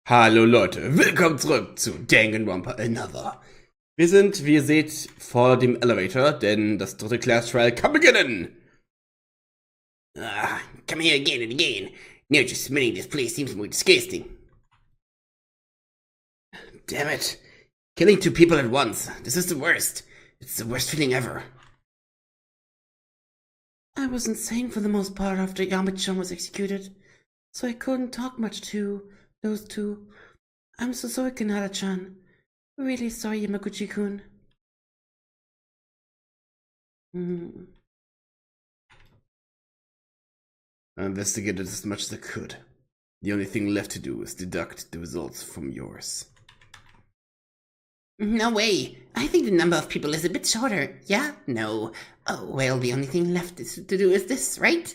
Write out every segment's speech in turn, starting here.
Hallo Leute, willkommen zurück zu Danganronpa Another. Wir sind, wie ihr seht, vor dem Elevator, denn das dritte Class Trial kann beginnen. Come here again and again. Now just smelling this place seems more disgusting. Damn it. Killing two people at once. This is the worst. It's the worst feeling ever. I was insane for the most part after Yamachan was executed, so I couldn't talk much to those two. I'm so sorry, Kanada-chan. Really sorry, Yamaguchi-kun. I investigated as much as I could. The only thing left to do is deduct the results from yours. No way. I think the number of people is a bit shorter. Yeah? No. Oh, well, the only thing left to do is this, right?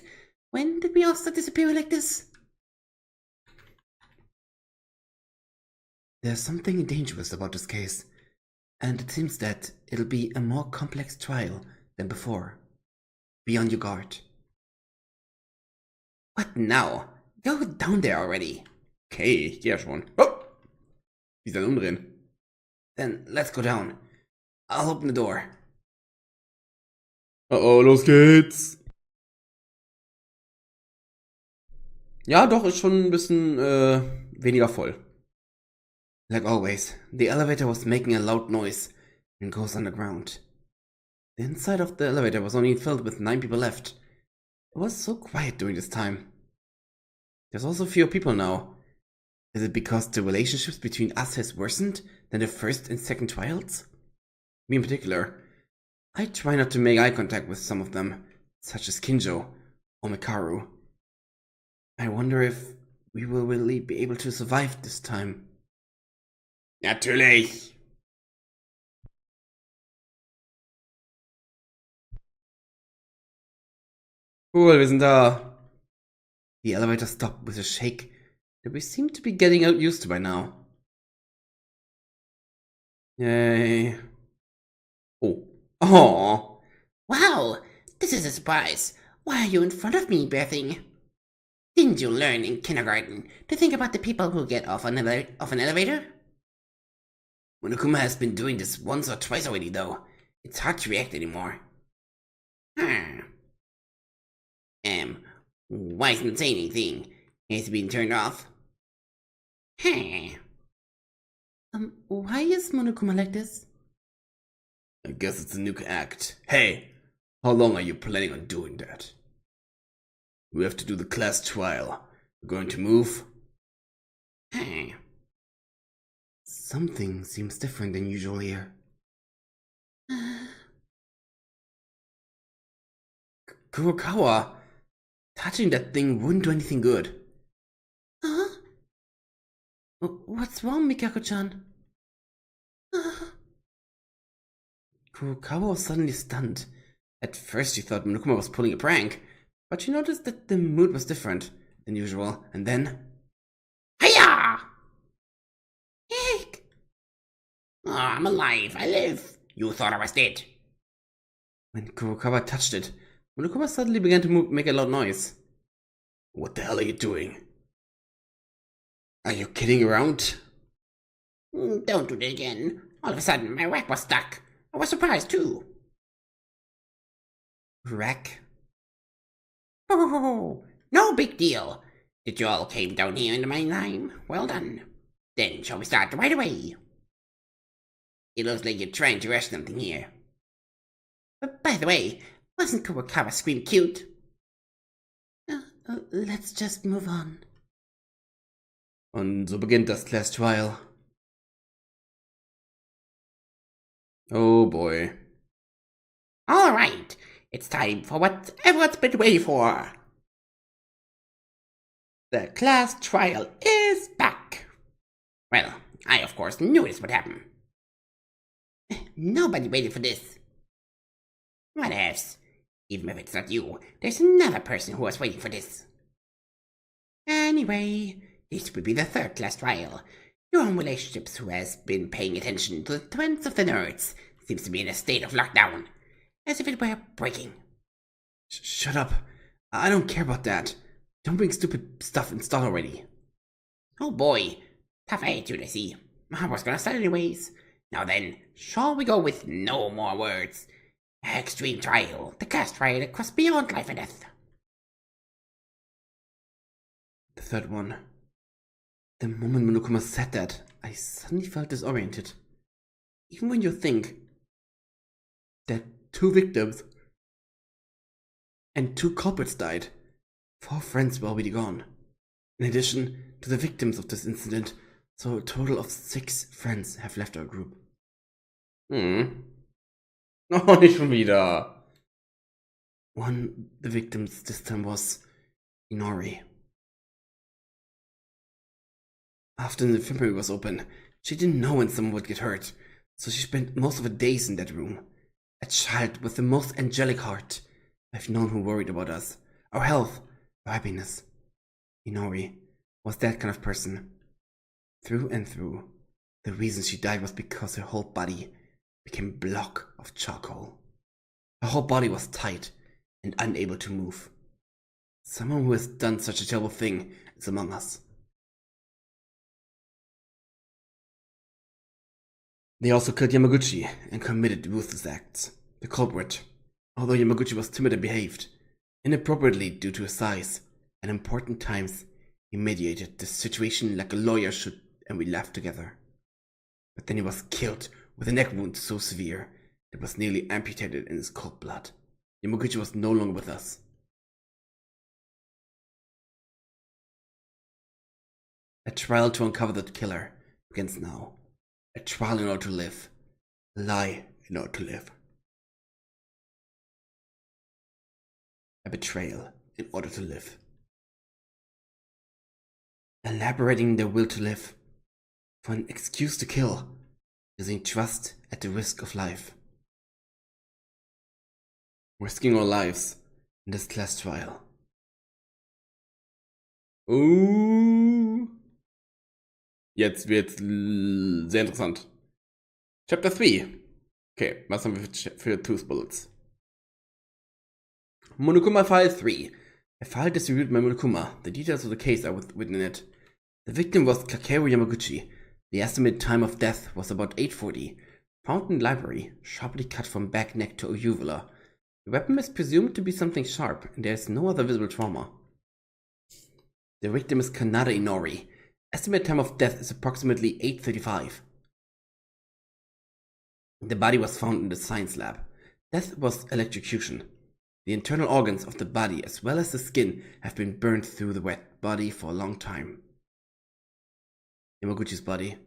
When did we all start disappearing like this? There's something dangerous about this case, and it seems that it'll be a more complex trial than before. Be on your guard. What now? Go down there already. Okay, ich geh ja schon. Oh! Wie soll umdrehen? Then let's go down. I'll open the door. Oh, los geht's! Ja, doch, ist schon ein bisschen weniger voll. Like always, the elevator was making a loud noise and goes underground. The inside of the elevator was only filled with 9 people left. It was so quiet during this time. There's also fewer people now. Is it because the relationships between us has worsened than the first and second trials? Me in particular. I try not to make eye contact with some of them, such as Kinjo or Mikaru. I wonder if we will really be able to survive this time. Natürlich. Cool, wir sind da. The elevator stopped with a shake that we seem to be getting used to by now. Yay. Oh. Oh. Wow, this is a surprise. Why are you in front of me, Bething? Didn't you learn in kindergarten to think about the people who get off an elevator? Monokuma has been doing this once or twice already, though. It's hard to react anymore. Why isn't saying anything? Has it been turned off? Why is Monokuma like this? I guess it's a new act. Hey, how long are you planning on doing that? We have to do the class trial. We're going to move? Something seems different than usual here. Kurokawa, touching that thing wouldn't do anything good. Huh? What's wrong, Mikako-chan? Kurokawa was suddenly stunned. At first she thought Monokuma was pulling a prank, but she noticed that the mood was different than usual, and then... Hiya! Heck! Oh, I'm alive. I live. You thought I was dead. When Kurokawa touched it, Monokuma suddenly began to make a loud noise. What the hell are you doing? Are you kidding around? Don't do that again. All of a sudden, my rack was stuck. I was surprised, too. Rack? Oh, no big deal. Did you all came down here in the main line? Well done. Then shall we start right away? It looks like you're trying to rush something here. But by the way, wasn't Kurokawa's scream cute? Let's just move on. Und so beginnt das Class Trial. Oh boy. All right, it's time for what everyone's been waiting for. The class trial is back. Well, I of course knew this would happen. Nobody waited for this. What else? Even if it's not you, there's another person who was waiting for this. Anyway, this will be the third class trial. Your own relationships who has been paying attention to the trends of the nerds seems to be in a state of lockdown, as if it were breaking. Shut up. I don't care about that. Don't bring stupid stuff installed already. Oh boy, Tough attitude, I see. I was gonna start anyways. Now then, shall we go with no more words? Extreme trial, the cast trial across beyond life and death. The third one. The moment Monokuma said that, I suddenly felt disoriented. Even when you think that 2 victims and 2 culprits died, 4 friends were already gone. In addition to the victims of this incident, so a total of 6 friends have left our group. Oh, nicht schon wieder. One of the victims this time was Inori. After the infirmary was open, she didn't know when someone would get hurt, so she spent most of her days in that room. A child with the most angelic heart I've known who worried about us, our health, our happiness. Inori was that kind of person. Through and through, the reason she died was because her whole body became a block of charcoal. Her whole body was tight and unable to move. Someone who has done such a terrible thing is among us. They also killed Yamaguchi and committed ruthless acts. The culprit, although Yamaguchi was timid and behaved inappropriately due to his size, at important times he mediated the situation like a lawyer should, and we laughed together. But then he was killed with a neck wound so severe that it was nearly amputated in his cold blood. Yamaguchi was no longer with us. A trial to uncover the killer begins now. A trial in order to live. A lie in order to live. A betrayal in order to live. Elaborating their will to live for an excuse to kill, using trust at the risk of life. Risking our lives in this class trial. Jetzt wird's sehr interessant. Chapter 3. Okay, was haben wir für Tooth Bullets? Monokuma File 3. A file distributed by Monokuma. The details of the case are written in it. The victim was Kakeru Yamaguchi. The estimated time of death was about 8:40. Found in the library, sharply cut from back neck to uvula. The weapon is presumed to be something sharp, and there is no other visible trauma. The victim is Kanada Inori. Estimated time of death is approximately 8:35. The body was found in the science lab. Death was electrocution. The internal organs of the body as well as the skin have been burned through the wet body for a long time. Yamaguchi's body.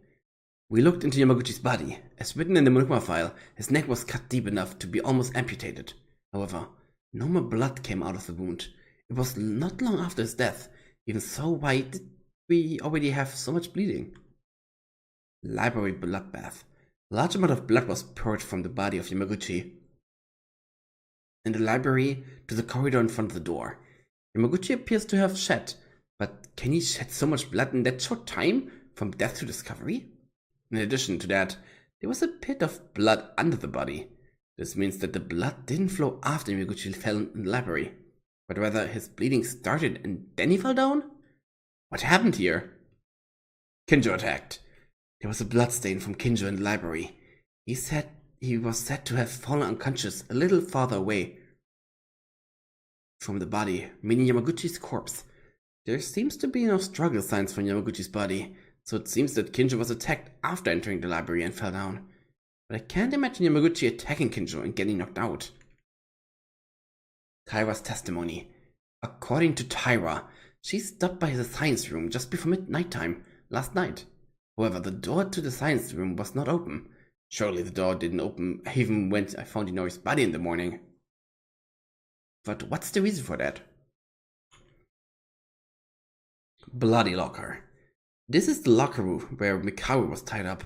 We looked into Yamaguchi's body. As written in the Monokuma file, his neck was cut deep enough to be almost amputated. However, no more blood came out of the wound. It was not long after his death. Even so, why did we already have so much bleeding? Library bloodbath. A large amount of blood was poured from the body of Yamaguchi in the library to the corridor in front of the door. Yamaguchi appears to have shed, but can he shed so much blood in that short time from death to discovery? In addition to that, there was a pit of blood under the body. This means that the blood didn't flow after Yamaguchi fell in the library, but rather his bleeding started and then he fell down? What happened here? Kinjo attacked. There was a blood stain from Kinjo in the library. He was said to have fallen unconscious a little farther away from the body, meaning Yamaguchi's corpse. There seems to be no struggle signs from Yamaguchi's body, so it seems that Kinjo was attacked after entering the library and fell down. But I can't imagine Yamaguchi attacking Kinjo and getting knocked out. Tyra's testimony. According to Tyra, she stopped by the science room just before midnight time last night. However, the door to the science room was not open. Surely the door didn't open even when I found Inori's body in the morning. But what's the reason for that? Bloody locker. This is the locker room where Mikaru was tied up.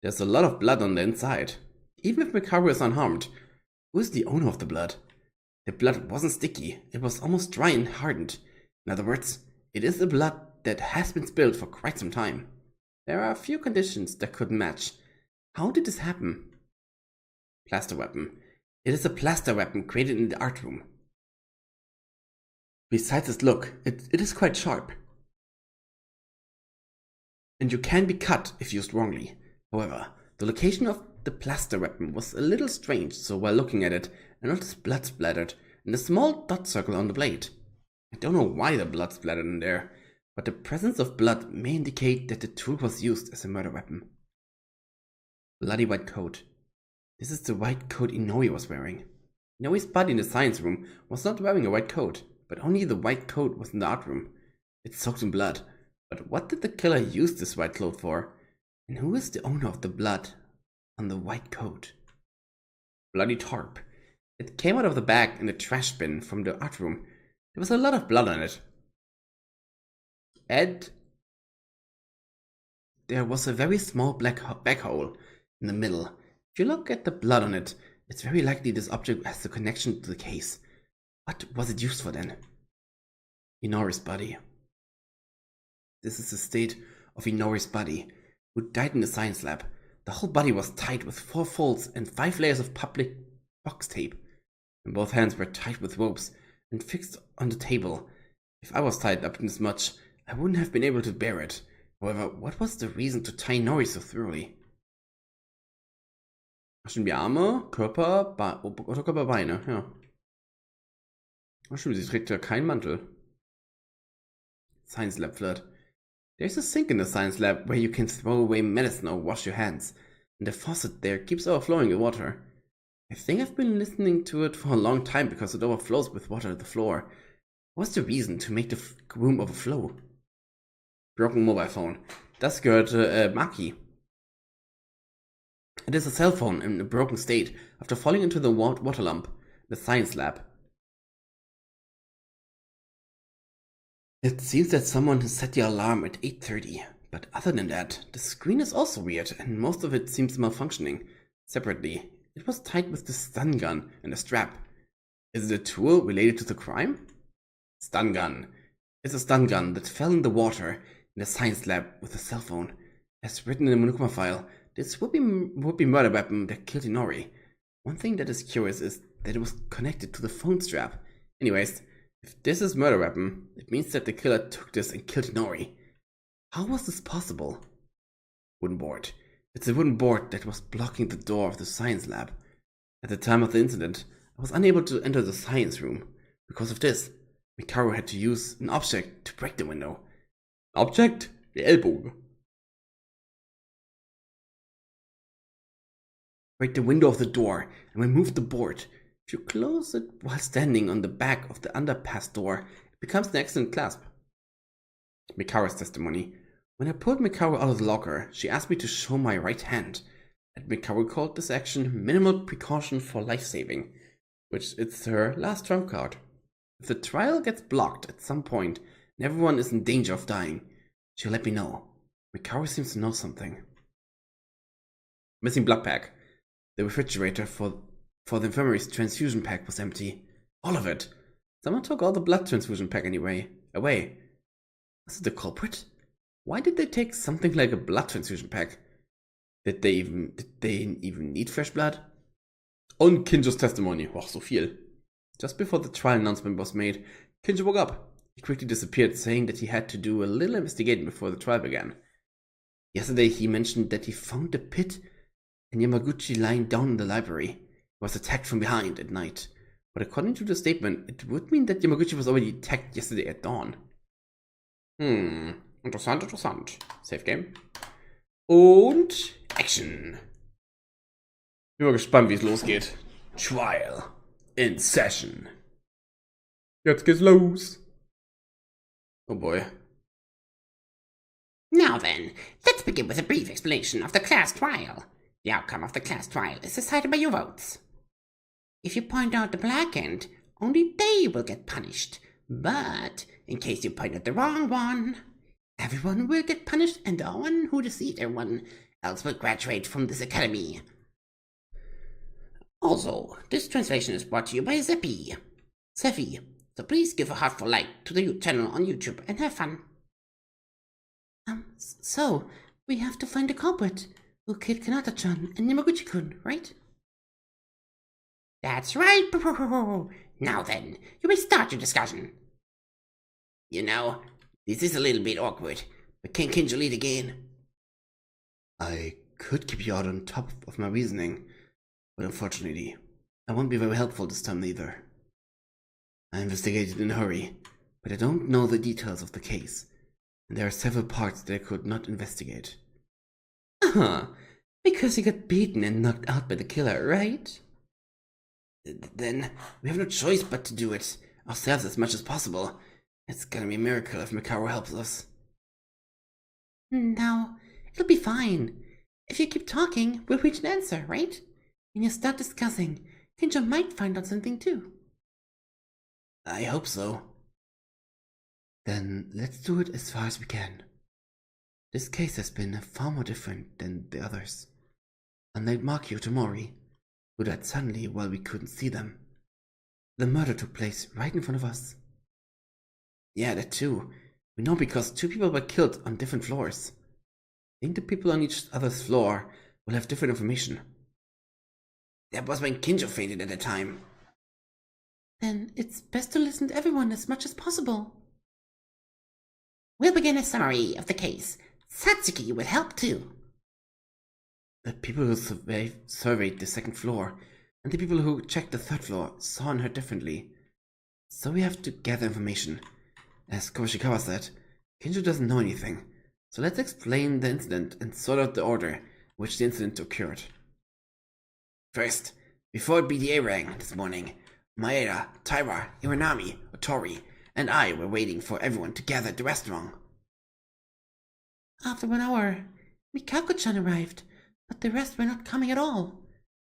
There's a lot of blood on the inside. Even if Mikaru is unharmed, who is the owner of the blood? The blood wasn't sticky, it was almost dry and hardened. In other words, it is the blood that has been spilled for quite some time. There are a few conditions that could match. How did this happen? Plaster weapon. It is a plaster weapon created in the art room. Besides its look, it is quite sharp. and you can be cut if used wrongly. However, the location of the plaster weapon was a little strange, so while looking at it, I noticed blood splattered in a small dot circle on the blade. I don't know why the blood splattered in there, but the presence of blood may indicate that the tool was used as a murder weapon. Bloody white coat. This is the white coat Inori was wearing. Inori's body in the science room was not wearing a white coat, but only the white coat was in the art room. It's soaked in blood. But what did the killer use this white cloth for? And who is the owner of the blood on the white coat? Bloody tarp. It came out of the bag in the trash bin from the art room. There was a lot of blood on it. There was a very small black hole in the middle. If you look at the blood on it, it's very likely this object has a connection to the case. What was it used for then? Inori's body. This is the state of Inori's body, who died in the science lab. The whole body was tied with 4 folds and 5 layers of public box tape, and both hands were tied with ropes and fixed on the table. If I was tied up this much, I wouldn't have been able to bear it. However, what was the reason to tie Inori so thoroughly? Stimmt, die Arme, Körper, Unterkörper, Beine, ja. Ach stimmt, sie trägt ja keinen Mantel. Science lab flirt. There's a sink in the science lab where you can throw away medicine or wash your hands, and the faucet there keeps overflowing with water. I think I've been listening to it for a long time because it overflows with water to the floor. What's the reason to make the room overflow? Broken mobile phone. Das gehörte Maki. It is a cell phone in a broken state after falling into the water lump, the science lab. It seems that someone has set the alarm at 8:30, but other than that, the screen is also weird and most of it seems malfunctioning. Separately, it was tied with the stun gun and a strap. Is it a tool related to the crime? Stun gun. It's a stun gun that fell in the water in the science lab with a cell phone. As written in the Monokuma file, this would be murder weapon that killed Inori. One thing that is curious is that it was connected to the phone strap. Anyways, if this is murder weapon, it means that the killer took this and killed Inori. How was this possible? Wooden board. It's a wooden board that was blocking the door of the science lab. At the time of the incident, I was unable to enter the science room. Because of this, Mikaru had to use an object to break the window. Object? The Ellbogen. Break the window of the door and remove the board. If you close it while standing on the back of the underpass door, it becomes an excellent clasp. Mikaru's testimony. When I pulled Mikaru out of the locker, she asked me to show my right hand. And Mikaru called this action minimal precaution for life-saving, which is her last trump card. If the trial gets blocked at some point and everyone is in danger of dying, she'll let me know. Mikaru seems to know something. Missing blood pack. The refrigerator for the infirmary's transfusion pack was empty. All of it. Someone took all the blood transfusion pack away. Was it the culprit? Why did they take something like a blood transfusion pack? Did they even need fresh blood? Und Kinjo's testimony. Och, so viel. Just before the trial announcement was made, Kinjo woke up. He quickly disappeared, saying that he had to do a little investigating before the trial began. Yesterday he mentioned that he found the pit and Yamaguchi lying down in the library. He was attacked from behind at night. But according to the statement, it would mean that Yamaguchi was already attacked yesterday at dawn. Interessant. Safe Game. Und Action. Bin mal gespannt, wie es losgeht. Trial in session. Jetzt geht's los. Oh boy. Now then, let's begin with a brief explanation of the class trial. The outcome of the class trial is decided by your votes. If you point out the black end, only they will get punished. But in case you point out the wrong one, everyone will get punished and the one who deceived everyone else will graduate from this academy. Also, this translation is brought to you by Seppi. So please give a heartful like to the channel on YouTube and have fun. So, we have to find the culprit who killed Kanata-chan and Yamaguchi-kun, right? That's right. Now then, you may start your discussion. You know, this is a little bit awkward, but can't Kinjo lead again? I could keep you out on top of my reasoning, but unfortunately, I won't be very helpful this time either. I investigated in a hurry, but I don't know the details of the case, and there are several parts that I could not investigate. Because he got beaten and knocked out by the killer, right? Then we have no choice but to do it ourselves as much as possible. It's gonna be a miracle if Mikaro helps us. Now, it'll be fine. If you keep talking, we'll reach an answer, right? When you start discussing, Kinjo might find out something too. I hope so. Then let's do it as far as we can. This case has been far more different than the others. Unlike Makio Tomori, who died suddenly while we couldn't see them, the murder took place right in front of us. Yeah, that too. We know because 2 people were killed on different floors. I think the people on each other's floor will have different information. That was when Kinjo fainted at the time. Then it's best to listen to everyone as much as possible. We'll begin a summary of the case. Satsuki will help too. The people who surveyed the 2nd floor and the people who checked the 3rd floor saw her differently. So we have to gather information. As Koshikawa said, Kinjo doesn't know anything, so let's explain the incident and sort out the order in which the incident occurred. First, before BDA rang this morning, Maeda, Taira, Iwanami, Otori, and I were waiting for everyone to gather at the restaurant. After 1 hour, Mikako-chan arrived, but the rest were not coming at all.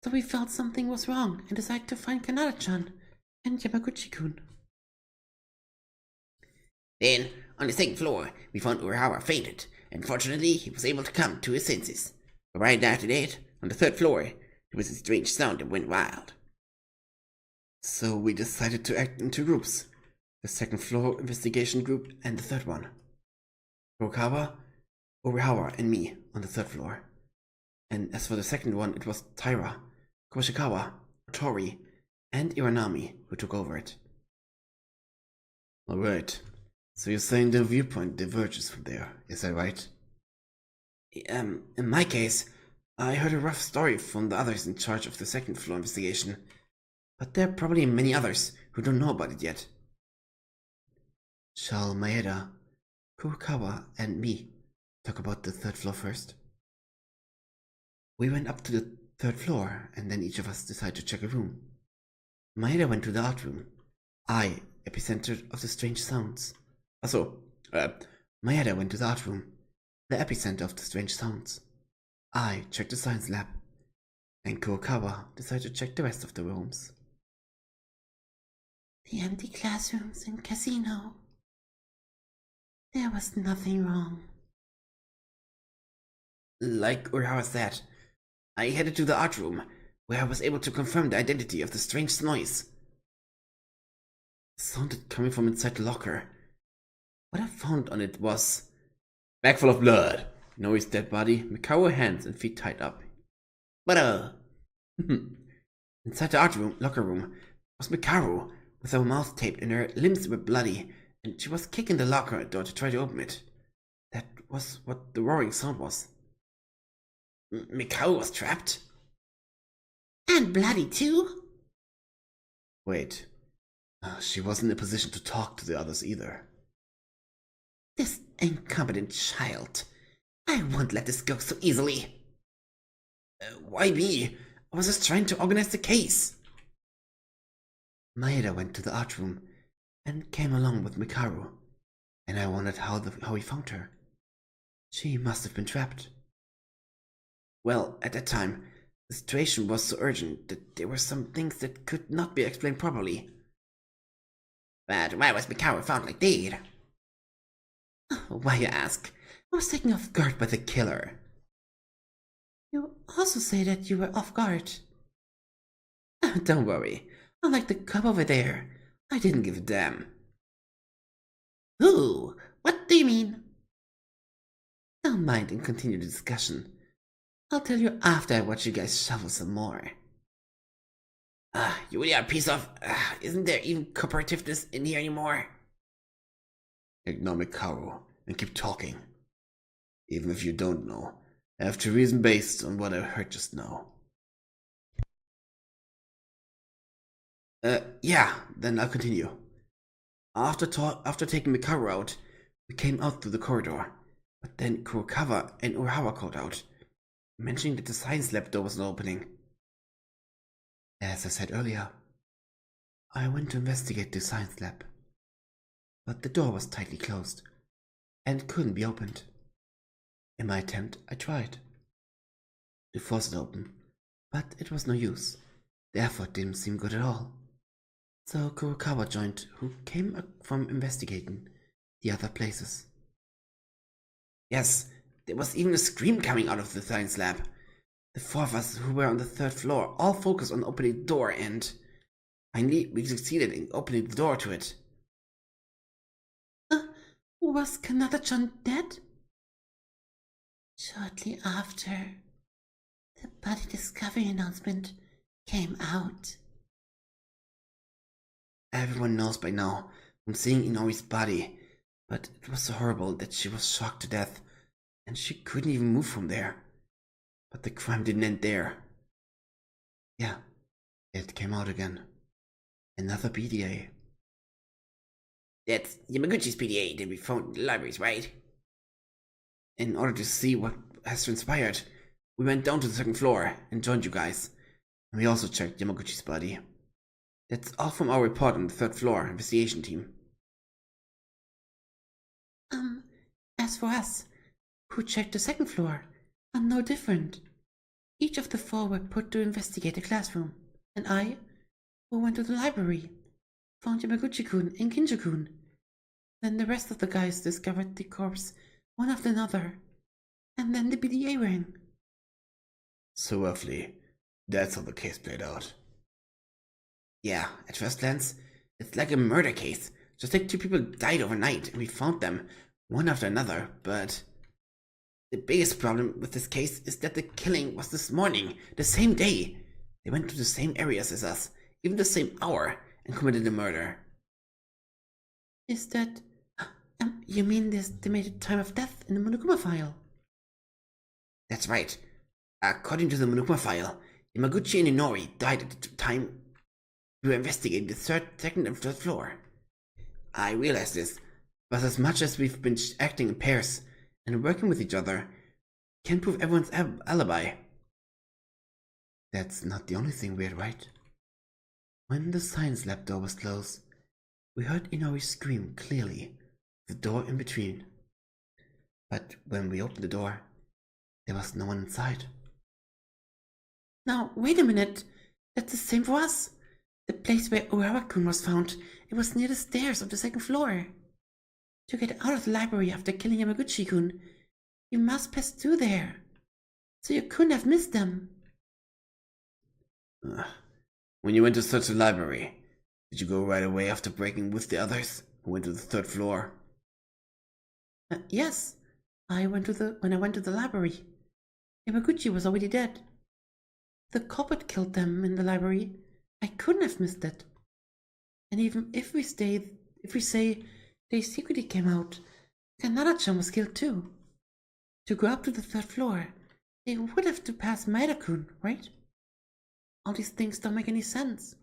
So we felt something was wrong and decided to find Kanada-chan and Yamaguchi-kun. Then, on the 2nd floor, we found Urawa fainted, and fortunately he was able to come to his senses. But right after that, on the 3rd floor, there was a strange sound that went wild. So we decided to act in 2 groups. The 2nd floor investigation group and the 3rd one. Kurokawa, Urawa, and me on the 3rd floor. And as for the 2nd one, it was Taira, Koshikawa, Otori, and Iwanami who took over it. Alright, so you're saying the viewpoint diverges from there, is that right? In my case, I heard a rough story from the others in charge of the 2nd floor investigation, but there are probably many others who don't know about it yet. Shall Maeda, Kurokawa, and me talk about the 3rd floor first? We went up to the 3rd floor, and then each of us decided to check a room. Maeda went to the art room. I, epicenter of the strange sounds. Maeda went to the art room, the epicenter of the strange sounds. I checked the science lab, and Kurokawa decided to check the rest of the rooms. The empty classrooms and casino. There was nothing wrong. Like Urawa said, I headed to the art room, where I was able to confirm the identity of the strange noise. It sounded coming from inside the locker. What I found on it was... Bag full of blood. No, his dead body, Mikaro hands and feet tied up. But Inside the art room, locker room, was Mikaro, with her mouth taped and her limbs were bloody, and she was kicking the locker door to try to open it. That was what the roaring sound was. Mikao was trapped? And bloody too? Wait, she wasn't in a position to talk to the others either. This incompetent child. I won't let this go so easily. Why me? I was just trying to organize the case. Maeda went to the art room and came along with Mikaro, and I wondered how he found her. She must have been trapped. Well, at that time, the situation was so urgent that there were some things that could not be explained properly. But why was Mikaro found like that? Why, you ask? I was taken off guard by the killer. You also say that you were off guard. Don't worry. Unlike the cop over there, I didn't give a damn. Who? What do you mean? Don't mind and continue the discussion. I'll tell you after I watch you guys shuffle some more. You really are a piece of... isn't there even cooperativeness in here anymore? Ignore Mikaro and keep talking. Even if you don't know, I have to reason based on what I heard just now. Yeah, then I'll continue. After taking Mikaru out, we came out through the corridor, but then Kurokawa and Urawa called out, mentioning that the science lab door was not opening. As I said earlier, I went to investigate the science lab, but the door was tightly closed and couldn't be opened. In my attempt, I tried to force it open, but it was no use. The effort didn't seem good at all. So Kurokawa joined, who came from investigating the other places. Yes, there was even a scream coming out of the science lab. The four of us who were on the third floor all focused on opening the door, and finally we succeeded in opening the door to it. Was Kanata-chan dead? Shortly after, the body discovery announcement came out. Everyone knows by now from seeing Inori's body, but it was so horrible that she was shocked to death, and she couldn't even move from there. But the crime didn't end there. Yeah, it came out again. Another PDA. That's Yamaguchi's PDA that we found in the libraries, right? In order to see what has transpired, we went down to the second floor and joined you guys. And we also checked Yamaguchi's body. That's all from our report on the third floor investigation team. As for us, who checked the second floor, are no different. Each of the four were put to investigate the classroom, and I, who went to the library, found Yamaguchi-kun and Kinjo-kun. Then the rest of the guys discovered the corpse one after another, and then the PDA rang. So roughly, that's how the case played out. Yeah, at first glance, it's like a murder case. Just like two people died overnight, and we found them one after another, but the biggest problem with this case is that the killing was this morning, the same day. They went to the same areas as us, even the same hour, and committed the murder. Is that... you mean the estimated time of death in the Monokuma file? That's right. According to the Monokuma file, Yamaguchi and Inori died at the time we were investigating the second and third floor. I realize this, but as much as we've been acting in pairs and working with each other, can't prove everyone's alibi. That's not the only thing weird, right? When the science lab door was closed, we heard Inori scream clearly, the door in between. But when we opened the door, there was no one inside. Now, wait a minute. That's the same for us. The place where Urawa-kun was found, it was near the stairs of the second floor. To get out of the library after killing Yamaguchi-kun, you must pass through there. So you couldn't have missed them. When you went to search the library, did you go right away after breaking with the others who went to the third floor? Yes. When I went to the library, Yamaguchi was already dead. The culprit killed them in the library. I couldn't have missed it. And even if we say they secretly came out, Kanata-chan was killed too. To go up to the third floor, they would have to pass Maeda-kun, right? All these things don't make any sense.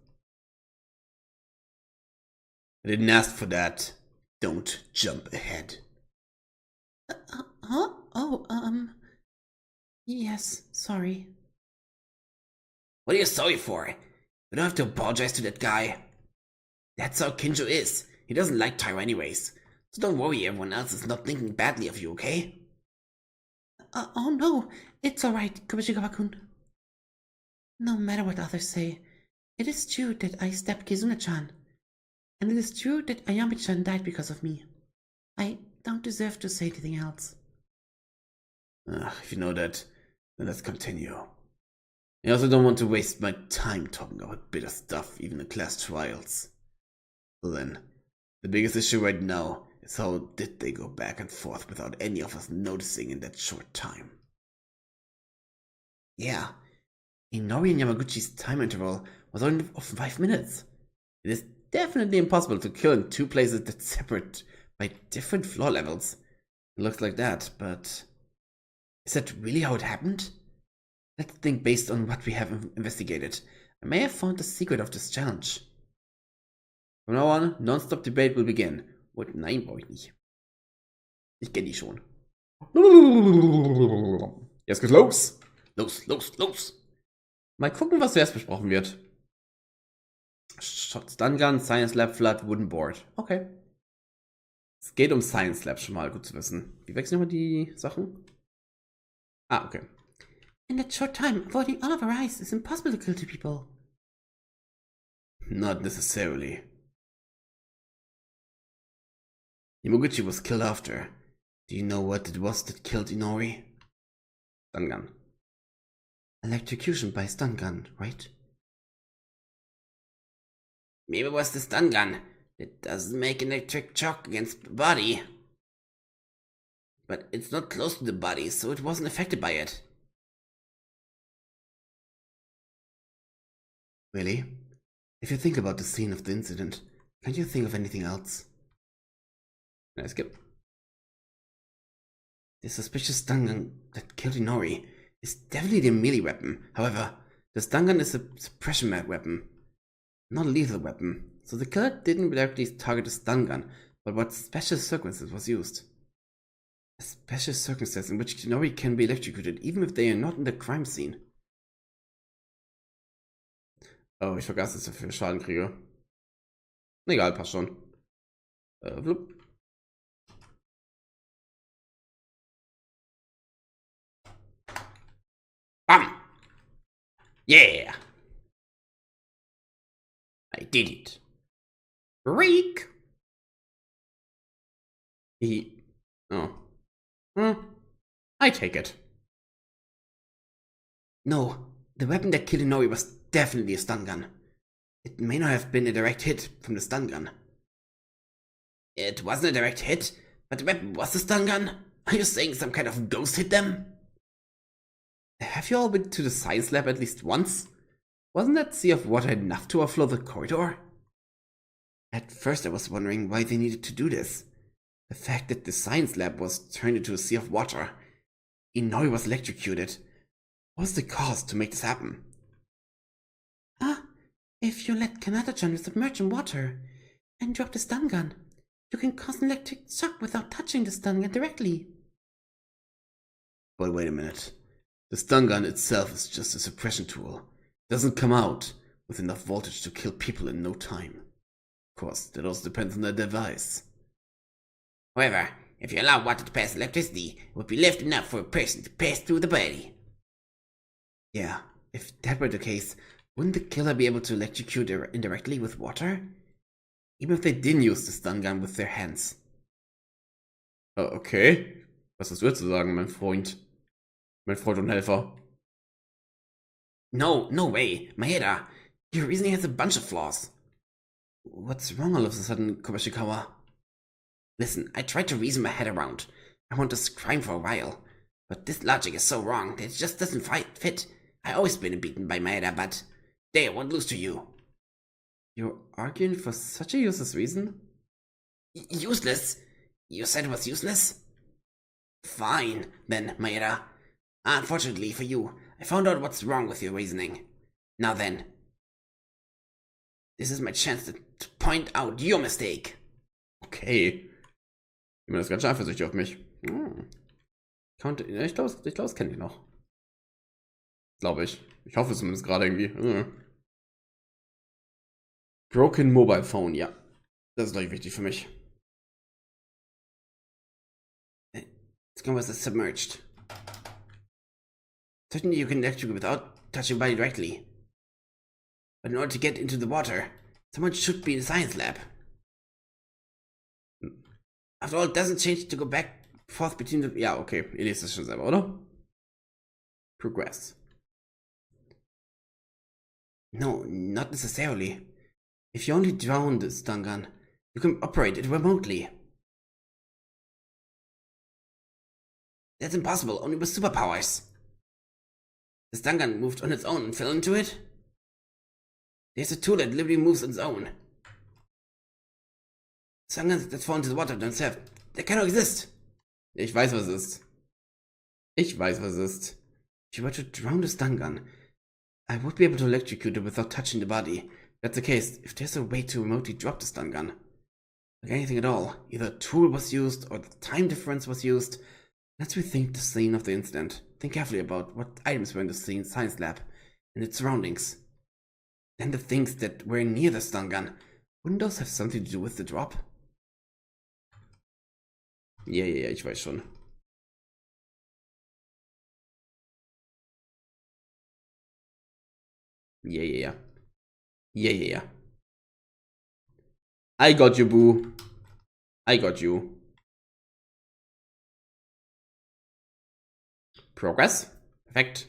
I didn't ask for that. Don't jump ahead. Huh? Oh, yes, sorry. What are you sorry for? You don't have to apologize to that guy. That's how Kinjo is. He doesn't like Tyra anyways. So don't worry, everyone else is not thinking badly of you, okay? Oh no, it's alright, Kubashigawa-kun. No matter what others say, it is true that I stabbed Kizuna-chan. And it is true that Ayami-chan died because of me. I don't deserve to say anything else. If you know that, then let's continue. I also don't want to waste my time talking about bitter stuff, even in class trials. So then, the biggest issue right now is how did they go back and forth without any of us noticing in that short time? Yeah, Inori and Yamaguchi's time interval was only of 5 minutes. It is definitely impossible to kill in two places that separate by different floor levels. It looks like that, but Is that really how it happened? Let's think based on what we have investigated. I may have found the secret of this challenge. From now on, non-stop debate will begin. Und nein, brauche ich nicht. Ich kenne die schon. Jetzt geht's los. Los. Mal gucken, was zuerst besprochen wird. Stun Gun, Science Lab, Flood, Wooden Board. Okay. Es geht um Science Lab, schon mal gut zu wissen. Wie wechseln wir die Sachen? Ah, okay. In that short time, avoiding all of our eyes is impossible to kill two people. Not necessarily. Yamaguchi was killed after. Do you know what it was that killed Inori? Stun gun. Electrocution by stun gun, right? Maybe it was the stun gun. It doesn't make an electric shock against the body. But it's not close to the body, so it wasn't affected by it. Really? If you think about the scene of the incident, can't you think of anything else? Let's skip. The suspicious stun gun that killed Inori is definitely the melee weapon. However, the stun gun is a suppression weapon, not a lethal weapon. So the killer didn't directly target the stun gun, but what special circumstances was used. A special circumstance in which Inori can be electrocuted even if they are not in the crime scene. Oh, ich vergaß, dass ich dafür Schaden kriege. Egal, passt schon. Flup. Bam! Yeah! I did it. Reek! Oh. I take it. No, the weapon that killed Inori was definitely a stun gun. It may not have been a direct hit from the stun gun. It wasn't a direct hit, but the weapon was a stun gun? Are you saying some kind of ghost hit them? Have you all been to the science lab at least once? Wasn't that sea of water enough to overflow the corridor? At first I was wondering why they needed to do this. The fact that the science lab was turned into a sea of water. Inori was electrocuted. What was the cause to make this happen? If you let Kanata-chan submerge in water and drop the stun gun, you can cause an electric shock without touching the stun gun directly. But wait a minute. The stun gun itself is just a suppression tool. It doesn't come out with enough voltage to kill people in no time. Of course, that also depends on the device. However, if you allow water to pass electricity, it would be left enough for a person to pass through the body. Yeah, if that were the case, wouldn't the killer be able to electrocute indirectly with water? Even if they didn't use the stun gun with their hands. Oh, okay. Was hast du jetzt zu sagen, mein Freund? Mein Freund und Helfer. No way, Maeda. Your reasoning has a bunch of flaws. What's wrong all of a sudden, Kobashikawa? Listen, I tried to reason my head around. I want this crime for a while. But this logic is so wrong that it just doesn't fit. I always been beaten by Maeda, but they won't lose to you. You're arguing for such a useless reason? Useless? You said it was useless? Fine, then, Maeda. Unfortunately for you, I found out what's wrong with your reasoning. Now then, this is my chance to point out your mistake. Okay. Jemand ist ganz schön eifersüchtig auf mich. Ich glaube, das kenne ich noch. Glaube ich. Ich hoffe zumindest gerade irgendwie. Broken Mobile Phone, ja. Das ist, glaube ich, wichtig für mich. This gun was submerged. Certainly you can electrocute without touching body directly. But in order to get into the water, someone should be in the science lab. After all, it doesn't change to go back forth between the... Ja, okay. Ihr lest es schon selber, oder? Progress. No, not necessarily. If you only drown the stun gun, you can operate it remotely. That's impossible, only with superpowers. The stun gun moved on its own and fell into it? There's a tool that literally moves on its own. Stun guns that fall into the water themselves, they cannot exist. Ich weiß, was es ist. Ich weiß, was es ist. If you were to drown the stun gun, I would be able to electrocute it without touching the body. If that's the case, if there's a way to remotely drop the stun gun, like anything at all, either a tool was used or the time difference was used, let's rethink the scene of the incident. Think carefully about what items were in the scene science lab and its surroundings. Then the things that were near the stun gun, wouldn't those have something to do with the drop? Ja, ich weiß schon. Yeah. I got you, boo. I got you. Progress? Perfekt.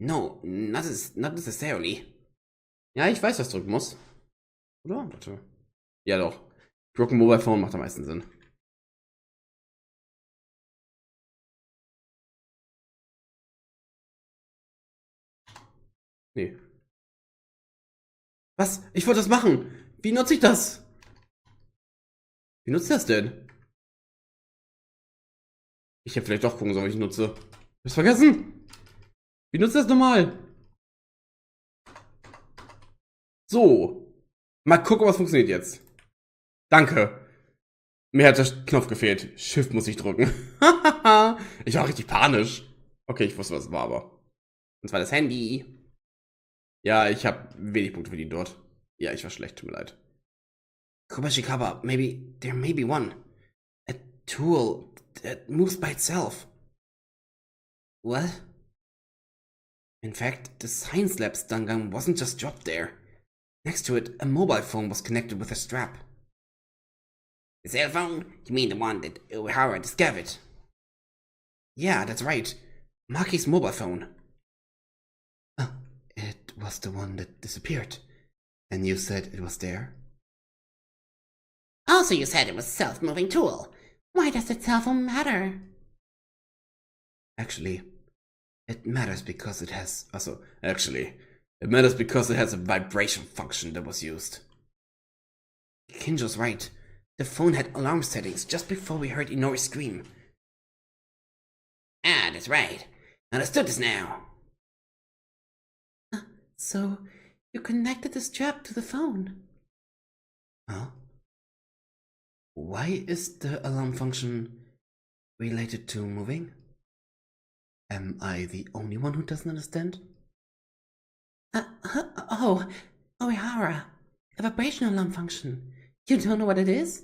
No, not necessarily. Ja, ich weiß, was drücken muss. Oder? Warte. Ja, doch. Drücken Mobile Phone macht am meisten Sinn. Nee. Was? Ich wollte das machen. Wie nutze ich das? Wie nutzt das denn? Ich hätte vielleicht doch gucken sollen, wie ich nutze. Hab's vergessen. Wie nutzt das normal? So. Mal gucken, was funktioniert jetzt. Danke. Mir hat der Knopf gefehlt. Shift muss ich drücken. Ich war richtig panisch. Okay, ich wusste, was es war, aber. Und zwar das Handy. Ja, ich habe wenig Punkte verdient dort. Ja, ich war schlecht, tut mir leid. Kubashikawa, there may be one. A tool that moves by itself. What? In fact, the science lab stun gun wasn't just dropped there. Next to it, a mobile phone was connected with a strap. The cell phone? You mean the one that O'Hara discovered? Yeah, that's right. Maki's mobile phone. It was the one that disappeared. And you said it was there? Also, you said it was a self-moving tool. Why does the cell phone matter? Actually, it matters because it has... it matters because it has a vibration function that was used. Kinjo's right. The phone had alarm settings just before we heard Inori scream. Ah, that's right. Understood this now. So, you connected the strap to the phone. Huh? Why is the alarm function related to moving? Am I the only one who doesn't understand? O'Hara. A vibration alarm function. You don't know what it is?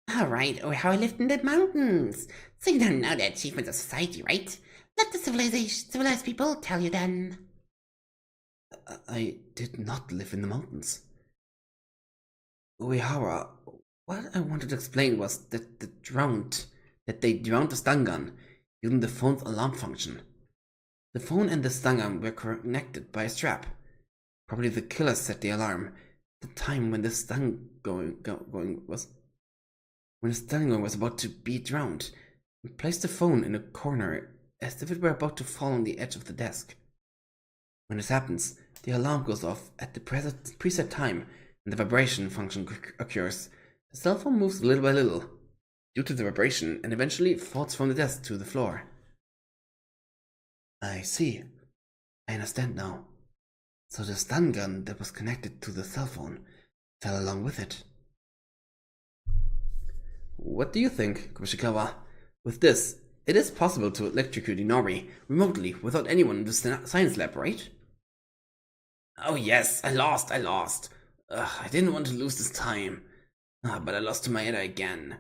Alright, O'Hara lived in the mountains. So you don't know the achievements of society, right? Let the civilized people tell you then. I did not live in the mountains. Uehara, what I wanted to explain was that they drowned the stun gun using the phone's alarm function. The phone and the stun gun were connected by a strap. Probably the killer set the alarm at the time when the stun gun was about to be drowned, and placed the phone in a corner as if it were about to fall on the edge of the desk. When this happens, the alarm goes off at the preset time, and the vibration function occurs. The cell phone moves little by little, due to the vibration, and eventually falls from the desk to the floor. I see. I understand now. So the stun gun that was connected to the cell phone fell along with it. What do you think, Kushikawa? With this, it is possible to electrocute Inori remotely without anyone in the science lab, right? Oh yes, I lost. I didn't want to lose this time. But I lost to Maeda again.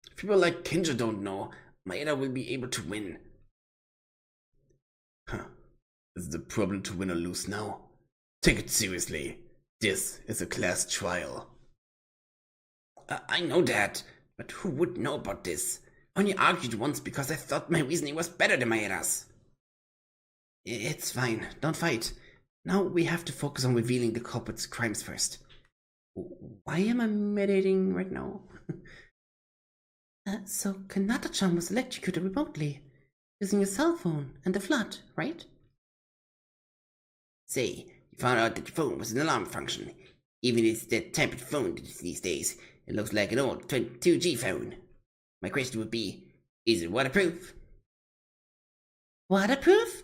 If people like Kinja don't know, Maeda will be able to win. Is the problem to win or lose now? Take it seriously. This is a class trial. I know that, but who would know about this? Only argued once because I thought my reasoning was better than Maeda's. It's fine, don't fight. Now we have to focus on revealing the culprit's crimes first. Why am I meditating right now? So Kanata-chan was electrocuted remotely, using a cell phone and the flood, right? Say, you found out that your phone was an alarm function. Even if it's that type of phone these days, it looks like an old 2G phone. My question would be, is it waterproof? Waterproof?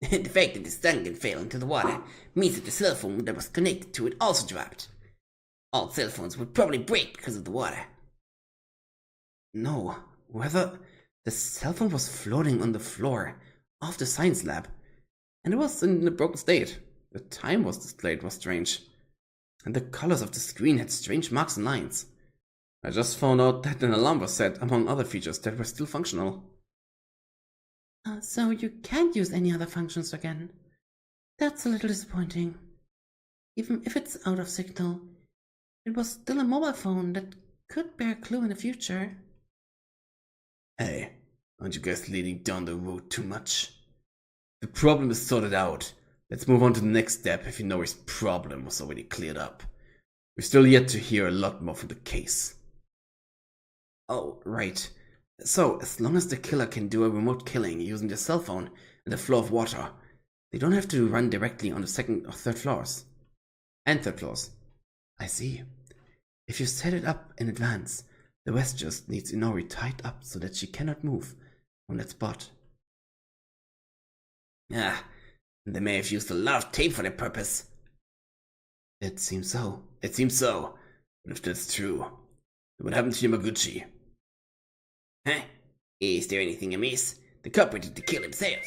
The fact that the Dangan fell into the water means that the cell phone that was connected to it also dropped. All cell phones would probably break because of the water. No, whether the cell phone was floating on the floor of the science lab, and it was in a broken state. The time was displayed was strange, and the colors of the screen had strange marks and lines. I just found out that an alarm was set, among other features that were still functional. So you can't use any other functions again. That's a little disappointing. Even if it's out of signal, it was still a mobile phone that could bear a clue in the future. Hey, aren't you guys leading down the road too much? The problem is sorted out. Let's move on to the next step if Inori's problem was already cleared up. We're still yet to hear a lot more from the case. Oh, right. So, as long as the killer can do a remote killing using their cell phone and a flow of water, they don't have to run directly on the second or third floors. And third floors. I see. If you set it up in advance, the West just needs Inori tied up so that she cannot move from that spot. Ah, they may have used a lot of tape for that purpose. It seems so. It seems so. But if that's true, then what happened to Yamaguchi? Huh? Is there anything amiss? The culprit did kill himself.